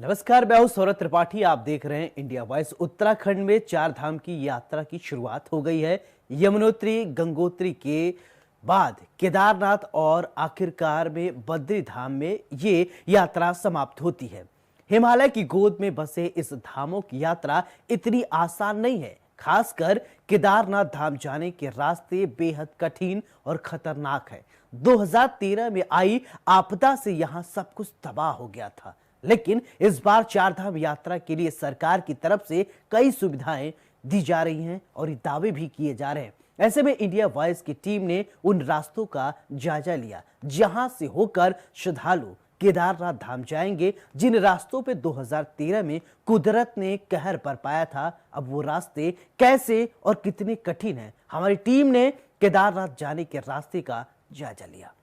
नमस्कार, मैं हूं सौरभ त्रिपाठी। आप देख रहे हैं इंडिया वॉइस। उत्तराखंड में चार धाम की यात्रा की शुरुआत हो गई है। यमुनोत्री गंगोत्री के बाद केदारनाथ और आखिरकार में बद्री धाम में ये यात्रा समाप्त होती है। हिमालय की गोद में बसे इस धामों की यात्रा इतनी आसान नहीं है। खासकर केदारनाथ धाम जाने के रास्ते बेहद कठिन और खतरनाक है। 2013 में आई आपदा से यहां सब कुछ तबाह हो गया था, लेकिन इस बार चारधाम यात्रा के लिए सरकार की तरफ से कई सुविधाएं दी जा रही हैं और ये दावे भी किए जा रहे हैं। ऐसे में इंडिया वॉइस की टीम ने उन रास्तों का जायजा लिया जहां से होकर श्रद्धालु केदारनाथ धाम जाएंगे, जिन रास्तों पे 2013 में कुदरत ने कहर बरपाया था। अब वो रास्ते कैसे और कितने कठिन हैं, हमारी टीम ने केदारनाथ जाने के रास्ते का जायजा लिया।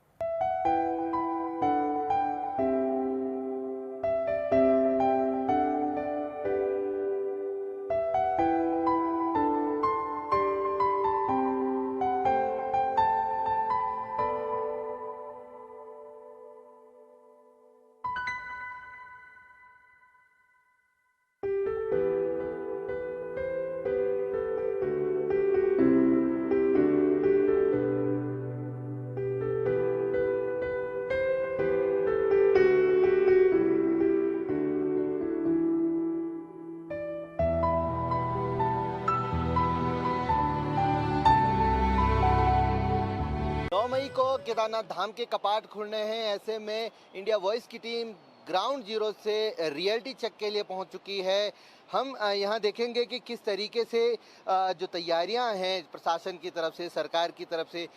मई को केदारनाथ धाम के कपाट खुलने हैं। ऐसे में इंडिया वॉइस की टीम ग्राउंड जीरो से रियलिटी चेक के लिए पहुंच चुकी है। हम यहां देखेंगे कि किस तरीके से जो तैयारियां हैं प्रशासन की तरफ से, सरकार की तरफ से,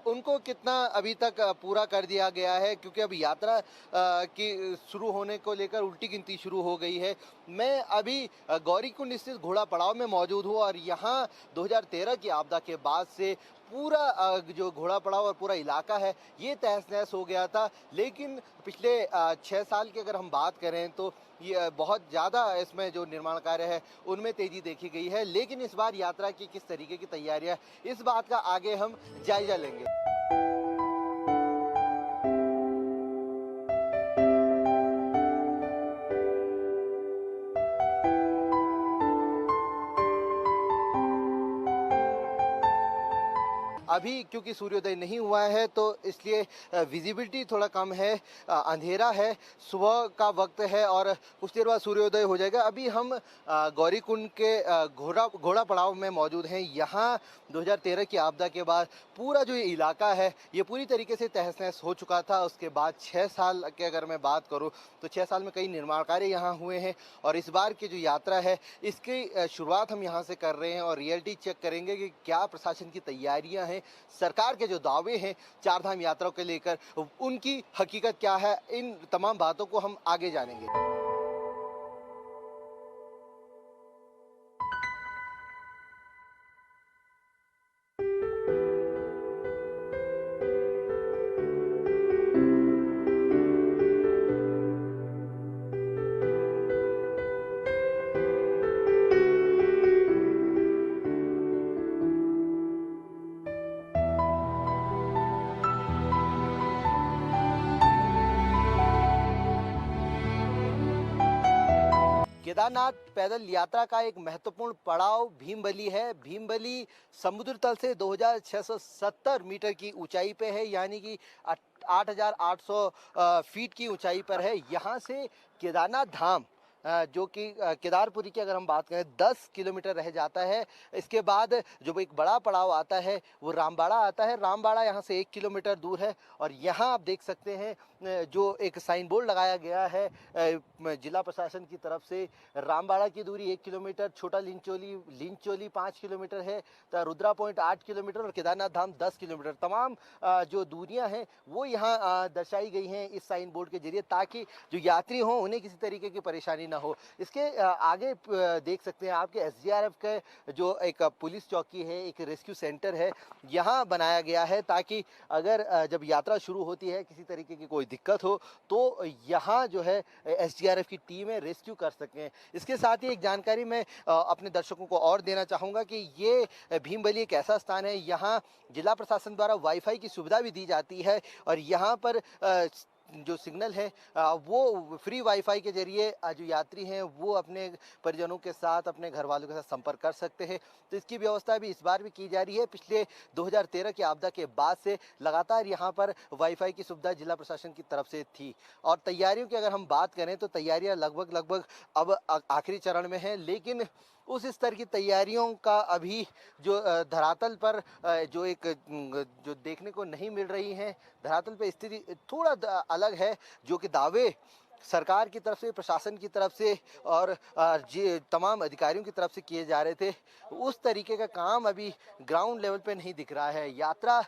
उनको कितना अभी तक पूरा कर दिया गया है, क्योंकि अब यात्रा की शुरू होने को लेकर उल्टी गिनती शुरू हो गई है। मैं अभी गौरीकुंड स्थित घोड़ा पड़ाव में मौजूद हूँ और यहाँ 2013 की आपदा के बाद से पूरा जो घोड़ा पड़ाव और पूरा इलाका है ये तहस नहस हो गया था। लेकिन पिछले 6 साल की अगर हम बात करें तो ये बहुत ज़्यादा इसमें जो निर्माण कार्य है उनमें तेज़ी देखी गई है। लेकिन इस बार यात्रा की किस तरीके की तैयारियां, इस बात का आगे हम जायजा लेंगे। अभी क्योंकि सूर्योदय नहीं हुआ है तो इसलिए विजिबिलिटी थोड़ा कम है, अंधेरा है, सुबह का वक्त है और कुछ देर बाद सूर्योदय हो जाएगा। अभी हम गौरीकुंड के घोड़ा पड़ाव में मौजूद हैं। यहाँ 2013 की आपदा के बाद पूरा जो ये इलाका है ये पूरी तरीके से तहस नहस हो चुका था। उसके बाद 6 साल की अगर मैं बात करूँ तो 6 साल में कई निर्माण कार्य यहाँ हुए हैं और इस बार की जो यात्रा है इसकी शुरुआत हम यहाँ से कर रहे हैं और रियलिटी चेक करेंगे कि क्या प्रशासन की तैयारियाँ हैं, सरकार के जो दावे हैं चारधाम यात्रा को लेकर उनकी हकीकत क्या है। इन तमाम बातों को हम आगे जानेंगे। केदारनाथ पैदल यात्रा का एक महत्वपूर्ण पड़ाव भीमबली है। भीमबली समुद्र तल से 2670 मीटर की ऊंचाई पे है, यानी कि 8800 फीट की ऊंचाई पर है। यहाँ से केदारनाथ धाम जो कि केदारपुरी की अगर हम बात करें 10 किलोमीटर रह जाता है। इसके बाद जो एक बड़ा पड़ाव आता है वो रामबाड़ा आता है। रामबाड़ा यहाँ से 1 किलोमीटर दूर है और यहाँ आप देख सकते हैं जो एक साइन बोर्ड लगाया गया है जिला प्रशासन की तरफ से। रामबाड़ा की दूरी 1 किलोमीटर, छोटा लिंचोली 5 किलोमीटर है, तो रुद्रा पॉइंट 8 किलोमीटर और केदारनाथ धाम 10 किलोमीटर। तमाम जो दूरियां हैं वो यहाँ दर्शाई गई हैं इस साइन बोर्ड के जरिए, ताकि जो यात्री हों उन्हें किसी तरीके की परेशानी ना हो। इसके आगे देख सकते हैं आपके एसडीआरएफ के जो एक पुलिस चौकी है, एक रेस्क्यू सेंटर है, यहाँ बनाया गया है ताकि अगर जब यात्रा शुरू होती है किसी तरीके की कोई दिक्कत हो तो यहाँ जो है एसडीआरएफ की टीमें रेस्क्यू कर सकें। इसके साथ ही एक जानकारी मैं अपने दर्शकों को और देना चाहूँगा कि ये भीमबली एक ऐसा स्थान है, यहाँ जिला प्रशासन द्वारा वाईफाई की सुविधा भी दी जाती है और यहाँ पर जो सिग्नल है वो फ्री वाईफाई के जरिए जो यात्री हैं वो अपने परिजनों के साथ, अपने घर वालों के साथ संपर्क कर सकते हैं। तो इसकी व्यवस्था भी इस बार भी की जा रही है। पिछले 2013 की आपदा के बाद से लगातार यहाँ पर वाईफाई की सुविधा जिला प्रशासन की तरफ से थी। और तैयारियों की अगर हम बात करें तो तैयारियां लगभग अब आखिरी चरण में हैं, लेकिन उस स्तर की तैयारियों का अभी जो धरातल पर जो देखने को नहीं मिल रही हैं, धरातल पे स्थिति थोड़ा अलग है। जो कि दावे सरकार की तरफ से, प्रशासन की तरफ से और तमाम अधिकारियों की तरफ से किए जा रहे थे, उस तरीके का काम अभी ग्राउंड लेवल पे नहीं दिख रहा है। यात्रा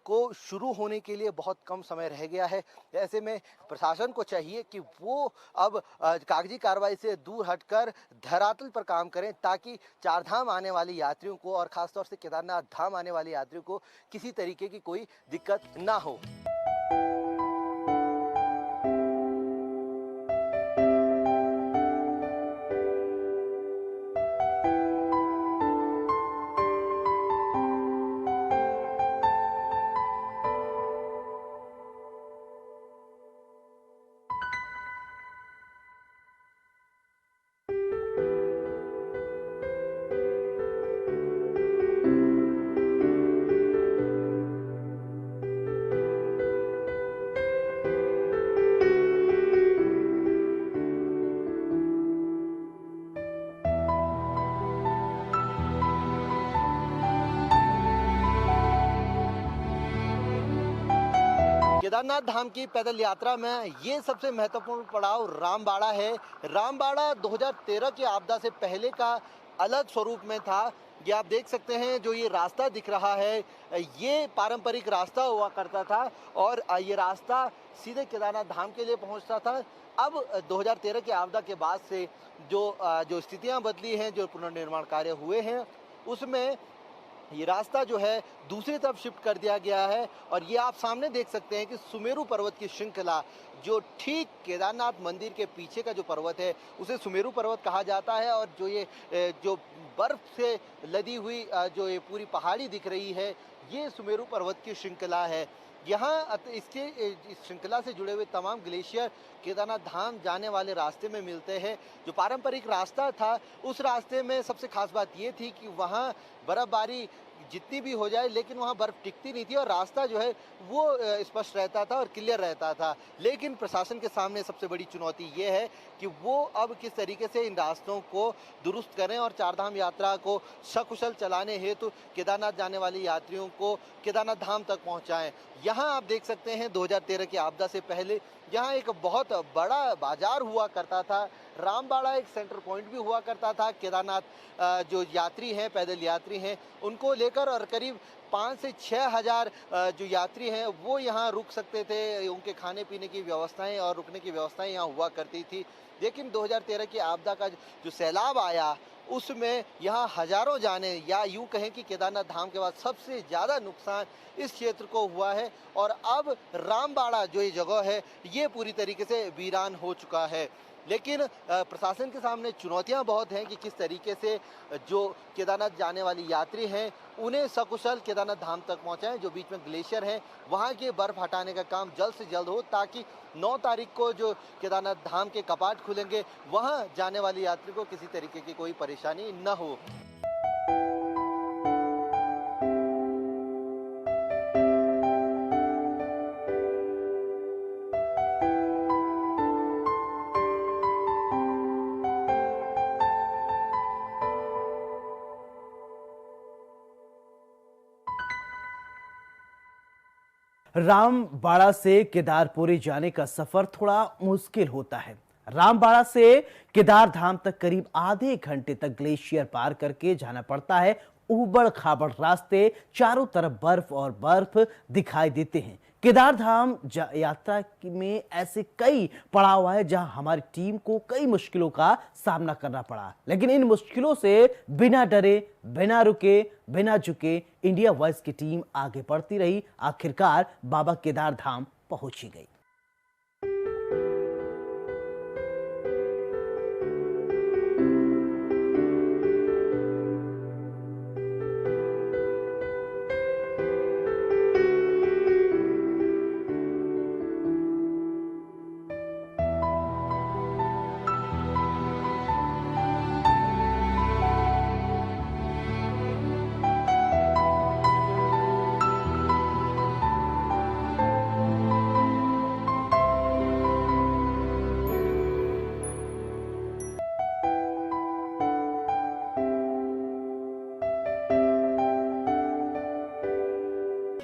को शुरू होने के लिए बहुत कम समय रह गया है। ऐसे में प्रशासन को चाहिए कि वो अब कागजी कार्रवाई से दूर हटकर धरातल पर काम करें, ताकि चार धाम आने वाले यात्रियों को और खासतौर से केदारनाथ धाम आने वाले यात्रियों को किसी तरीके की कोई दिक्कत ना हो। केदारनाथ धाम की पैदल यात्रा में ये सबसे महत्वपूर्ण पड़ाव रामबाड़ा है। रामबाड़ा 2013 की आपदा से पहले का अलग स्वरूप में था। ये आप देख सकते हैं, जो ये रास्ता दिख रहा है ये पारंपरिक रास्ता हुआ करता था और ये रास्ता सीधे केदारनाथ धाम के लिए पहुंचता था। अब 2013 की आपदा के बाद से जो स्थितियां बदली हैं, जो पुनर्निर्माण कार्य हुए हैं, उसमें ये रास्ता जो है दूसरी तरफ शिफ्ट कर दिया गया है। और ये आप सामने देख सकते हैं कि सुमेरु पर्वत की श्रृंखला, जो ठीक केदारनाथ मंदिर के पीछे का जो पर्वत है उसे सुमेरु पर्वत कहा जाता है। और जो बर्फ से लदी हुई जो ये पूरी पहाड़ी दिख रही है, ये सुमेरु पर्वत की श्रृंखला है। यहाँ इस श्रृंखला से जुड़े हुए तमाम ग्लेशियर केदारनाथ धाम जाने वाले रास्ते में मिलते हैं। जो पारंपरिक रास्ता था, उस रास्ते में सबसे खास बात ये थी कि वहाँ बर्फबारी जितनी भी हो जाए, लेकिन वहाँ बर्फ टिकती नहीं थी और रास्ता जो है वो स्पष्ट रहता था और क्लियर रहता था। लेकिन प्रशासन के सामने सबसे बड़ी चुनौती ये है कि वो अब किस तरीके से इन रास्तों को दुरुस्त करें और चारधाम यात्रा को सकुशल चलाने हेतु केदारनाथ जाने वाले यात्रियों को केदारनाथ धाम तक पहुँचाएँ। यहाँ आप देख सकते हैं 2013 की आपदा से पहले यहाँ एक बहुत बड़ा बाजार हुआ करता था। रामबाड़ा एक सेंटर पॉइंट भी हुआ करता था। केदारनाथ जो यात्री हैं, पैदल यात्री हैं, उनको लेकर और करीब 5 से 6 हज़ार जो यात्री हैं वो यहाँ रुक सकते थे। उनके खाने पीने की व्यवस्थाएं और रुकने की व्यवस्थाएं यहाँ हुआ करती थी। लेकिन 2013 की आपदा का जो सैलाब आया, उसमें यहाँ हजारों जाने, या यूं कहें कि केदारनाथ धाम के बाद सबसे ज़्यादा नुकसान इस क्षेत्र को हुआ है। और अब रामबाड़ा जो ये जगह है ये पूरी तरीके से वीरान हो चुका है। लेकिन प्रशासन के सामने चुनौतियां बहुत हैं कि किस तरीके से जो केदारनाथ जाने वाली यात्री हैं उन्हें सकुशल केदारनाथ धाम तक पहुंचाएं। जो बीच में ग्लेशियर हैं वहां के बर्फ हटाने का काम जल्द से जल्द हो, ताकि 9 तारीख को जो केदारनाथ धाम के कपाट खुलेंगे वहां जाने वाले यात्री को किसी तरीके की कोई परेशानी न हो। रामबाड़ा से केदारपुरी जाने का सफर थोड़ा मुश्किल होता है। रामबाड़ा से केदार धाम तक करीब आधे घंटे तक ग्लेशियर पार करके जाना पड़ता है। उबड़ खाबड़ रास्ते, चारों तरफ बर्फ और बर्फ दिखाई देते हैं। केदार धाम यात्रा में ऐसे कई पड़ाव आए जहां हमारी टीम को कई मुश्किलों का सामना करना पड़ा, लेकिन इन मुश्किलों से बिना डरे, बिना रुके, बिना झुके इंडिया वॉइस की टीम आगे बढ़ती रही। आखिरकार बाबा केदार धाम पहुंची गई।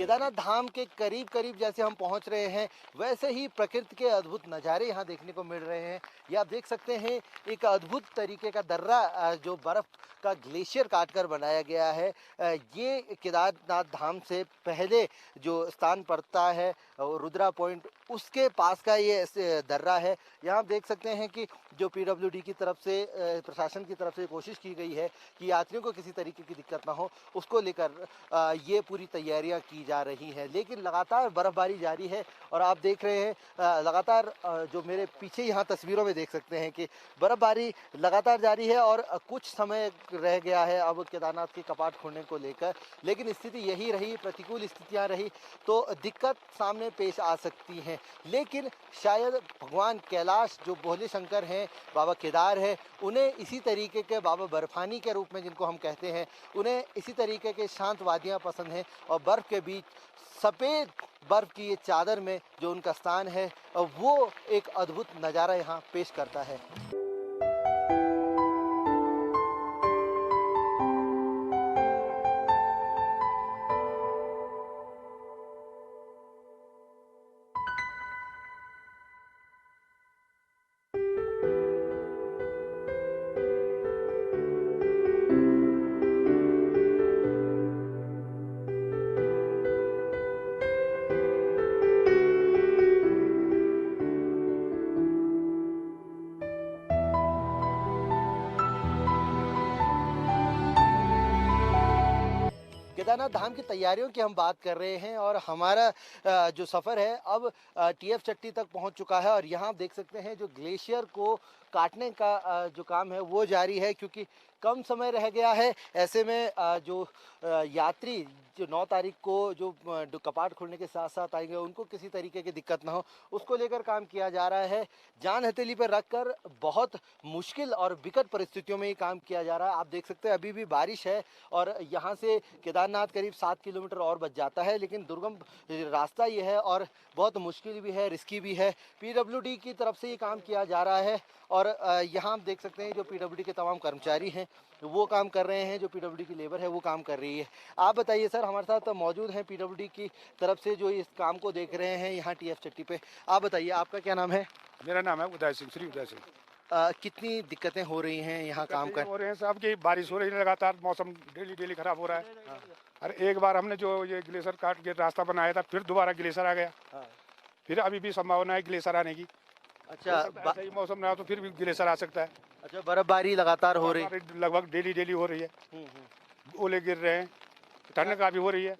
केदारनाथ धाम के करीब करीब जैसे हम पहुंच रहे हैं, वैसे ही प्रकृति के अद्भुत नज़ारे यहाँ देखने को मिल रहे हैं। ये आप देख सकते हैं, एक अद्भुत तरीके का दर्रा जो बर्फ का ग्लेशियर काटकर बनाया गया है। ये केदारनाथ धाम से पहले जो स्थान पड़ता है रुद्रा पॉइंट, उसके पास का ये दर्रा है। यहाँ आप देख सकते हैं कि जो पीडब्ल्यूडी की तरफ से प्रशासन की तरफ से कोशिश की गई है कि यात्रियों को किसी तरीके की दिक्कत ना हो, उसको लेकर ये पूरी तैयारियां की जा रही हैं। लेकिन लगातार बर्फबारी जारी है और आप देख रहे हैं लगातार जो मेरे पीछे यहाँ तस्वीरों में देख सकते हैं कि बर्फबारी लगातार जारी है और कुछ समय रह गया है अब केदारनाथ के कपाट खोलने को लेकर। लेकिन स्थिति यही रही, प्रतिकूल स्थितियाँ रही तो दिक्कत सामने पेश आ सकती हैं। लेकिन शायद भगवान कैलाश जो भोले शंकर हैं, बाबा केदार है, उन्हें इसी तरीके के बाबा बर्फानी के रूप में जिनको हम कहते हैं, उन्हें इसी तरीके के शांत वादियाँ पसंद हैं और बर्फ़ के बीच सफ़ेद बर्फ़ की ये चादर में जो उनका स्थान है वो एक अद्भुत नज़ारा यहाँ पेश करता है। केदारनाथ धाम की तैयारियों की हम बात कर रहे हैं और हमारा जो सफ़र है अब टीएफ चट्टी तक पहुंच चुका है और यहाँ आप देख सकते हैं जो ग्लेशियर को काटने का जो काम है वो जारी है, क्योंकि कम समय रह गया है। ऐसे में जो यात्री जो 9 तारीख को जो कपाट खोलने के साथ साथ आएंगे उनको किसी तरीके की दिक्कत ना हो, उसको लेकर काम किया जा रहा है। जान हथेली पर रखकर बहुत मुश्किल और विकट परिस्थितियों में ये काम किया जा रहा है। आप देख सकते हैं अभी भी बारिश है और यहाँ से केदारनाथ करीब 7 किलोमीटर और बच जाता है, लेकिन दुर्गम रास्ता ये है और बहुत मुश्किल भी है, रिस्की भी है। पीडब्ल्यूडी की तरफ से ये काम किया जा रहा है और यहाँ आप देख सकते हैं जो पीडब्ल्यूडी के तमाम कर्मचारी हैं वो काम कर रहे हैं, जो पीडब्ल्यूडी की लेबर है वो काम कर रही है। आप बताइए सर, हमारे साथ मौजूद हैं पीडब्ल्यूडी की तरफ से जो इस काम को देख रहे हैं यहाँ टीएफ चट्टी पे। आप बताइए आपका क्या नाम है? मेरा नाम है उदय सिंह, श्री उदय सिंह। कितनी दिक्कतें हो रही हैं यहाँ काम कर? हो रहे हैं साहब की बारिश हो रही है लगातार, मौसम डेली खराब हो रहा है। अरे एक बार हमने जो ये ग्लेशियर काट के रास्ता बनाया था, फिर दोबारा ग्लेशियर आ गया। फिर अभी भी संभावना है ग्लेशियर आने की। अच्छा, सही मौसम रहा तो फिर भी ग्लेशियर आ सकता है। अच्छा, बर्फबारी लगातार हो रही है? लगभग डेली हो रही है। ओले गिर रहे हैं, ठंड का भी हो रही है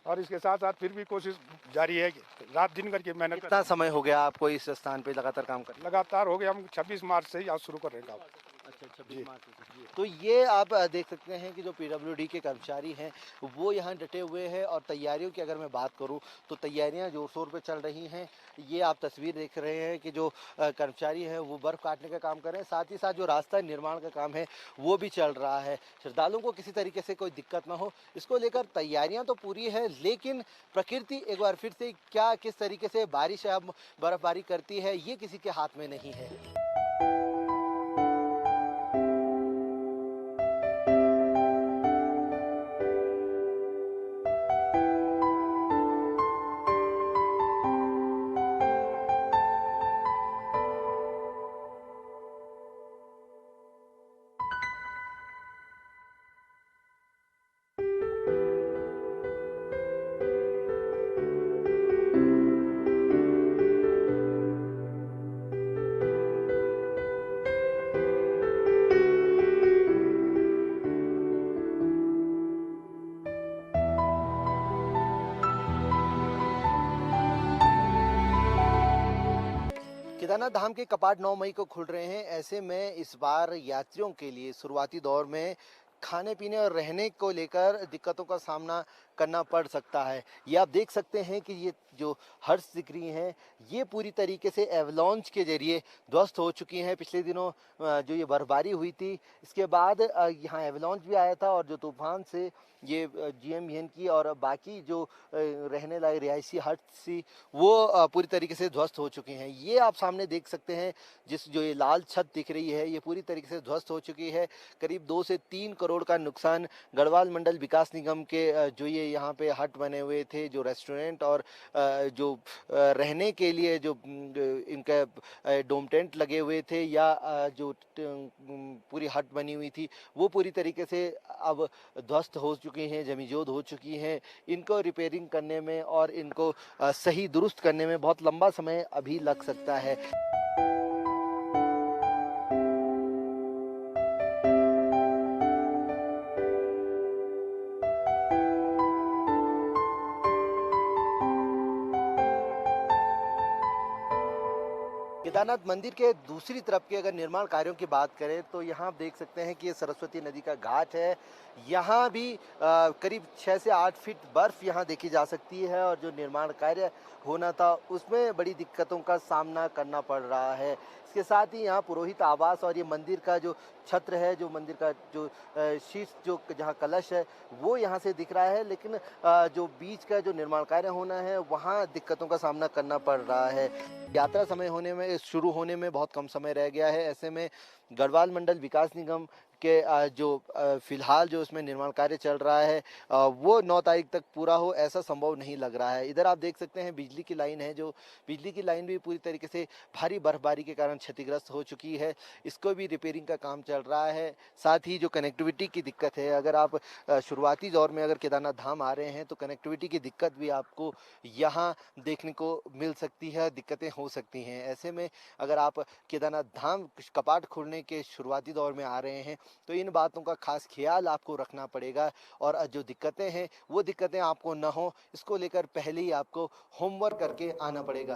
और इसके साथ साथ फिर भी कोशिश जारी है, रात दिन करके मेहनत। कितना समय हो गया आपको इस स्थान पे लगातार काम कर? लगातार हो गया, हम 26 मार्च से ही आज शुरू कर रहे हैं काम। अच्छा, 26 मार्च से। तो ये आप देख सकते हैं कि जो पीडब्ल्यूडी के कर्मचारी हैं वो यहाँ डटे हुए हैं और तैयारियों की अगर मैं बात करूँ तो तैयारियाँ जोर शोर पे चल रही हैं। ये आप तस्वीर देख रहे हैं कि जो कर्मचारी हैं वो बर्फ़ काटने का काम कर रहे हैं, साथ ही साथ जो रास्ता निर्माण का काम है वो भी चल रहा है। श्रद्धालुओं को किसी तरीके से कोई दिक्कत ना हो, इसको लेकर तैयारियाँ तो पूरी है, लेकिन प्रकृति एक बार फिर से क्या किस तरीके से बारिश अब बर्फबारी करती है ये किसी के हाथ में नहीं है। केदारनाथ धाम के कपाट 9 मई को खुल रहे हैं। ऐसे में इस बार यात्रियों के लिए शुरुआती दौर में खाने पीने और रहने को लेकर दिक्कतों का सामना करना पड़ सकता है। ये आप देख सकते हैं कि ये जो हर्ष सिकरी हैं ये पूरी तरीके से एवलॉन्च के जरिए ध्वस्त हो चुकी हैं। पिछले दिनों जो ये बर्फबारी हुई थी इसके बाद यहाँ एवलॉन्च भी आया था और जो तूफान से ये जीएमवीएन की और बाकी जो रहने लायक रिहायशी हट सी वो पूरी तरीके से ध्वस्त हो चुकी हैं। ये आप सामने देख सकते हैं जो ये लाल छत दिख रही है ये पूरी तरीके से ध्वस्त हो चुकी है। करीब 2 से 3 करोड़ का नुकसान गढ़वाल मंडल विकास निगम के जो ये यहाँ पे हट बने हुए थे, जो रेस्टोरेंट और जो रहने के लिए जो इनका डोम टेंट लगे हुए थे या जो पूरी हट बनी हुई थी, वो पूरी तरीके से अब ध्वस्त हो चुकी हैं, जमीजोद हो चुकी हैं। इनको रिपेयरिंग करने में और इनको सही दुरुस्त करने में बहुत लंबा समय अभी लग सकता है। केदारनाथ मंदिर के दूसरी तरफ के अगर निर्माण कार्यों की बात करें तो यहाँ आप देख सकते हैं कि ये सरस्वती नदी का घाट है। यहाँ भी करीब 6 से 8 फीट बर्फ यहाँ देखी जा सकती है और जो निर्माण कार्य होना था उसमें बड़ी दिक्कतों का सामना करना पड़ रहा है। इसके साथ ही यहाँ पुरोहित आवास और ये मंदिर का जो छत्र है, जो मंदिर का जो शीर्ष जो जहाँ कलश है वो यहाँ से दिख रहा है, लेकिन जो बीच का जो निर्माण कार्य होना है वहाँ दिक्कतों का सामना करना पड़ रहा है। यात्रा समय होने में शुरू होने में बहुत कम समय रह गया है। ऐसे में गढ़वाल मंडल विकास निगम के जो फिलहाल जो उसमें निर्माण कार्य चल रहा है वो 9 तारीख तक पूरा हो ऐसा संभव नहीं लग रहा है। इधर आप देख सकते हैं बिजली की लाइन है, जो बिजली की लाइन भी पूरी तरीके से भारी बर्फबारी के कारण क्षतिग्रस्त हो चुकी है। इसको भी रिपेयरिंग का काम चल रहा है। साथ ही जो कनेक्टिविटी की दिक्कत है, अगर आप शुरुआती दौर में अगर केदारनाथ धाम आ रहे हैं तो कनेक्टिविटी की दिक्कत भी आपको यहाँ देखने को मिल सकती है, दिक्कतें हो सकती हैं। ऐसे में अगर आप केदारनाथ धाम कपाट खोलने के शुरुआती दौर में आ रहे हैं तो इन बातों का खास ख्याल आपको रखना पड़ेगा और जो दिक्कतें हैं वो दिक्कतें आपको न हो, इसको लेकर पहले ही आपको होमवर्क करके आना पड़ेगा।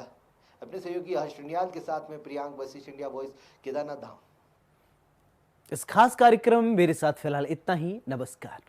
अपने सहयोगी हर्ष टुंडियाल के साथ में प्रियांक वशिष्ठ, इंडिया वॉइस, केदारनाथ धाम। इस खास कार्यक्रम में मेरे साथ फिलहाल इतना ही। नमस्कार।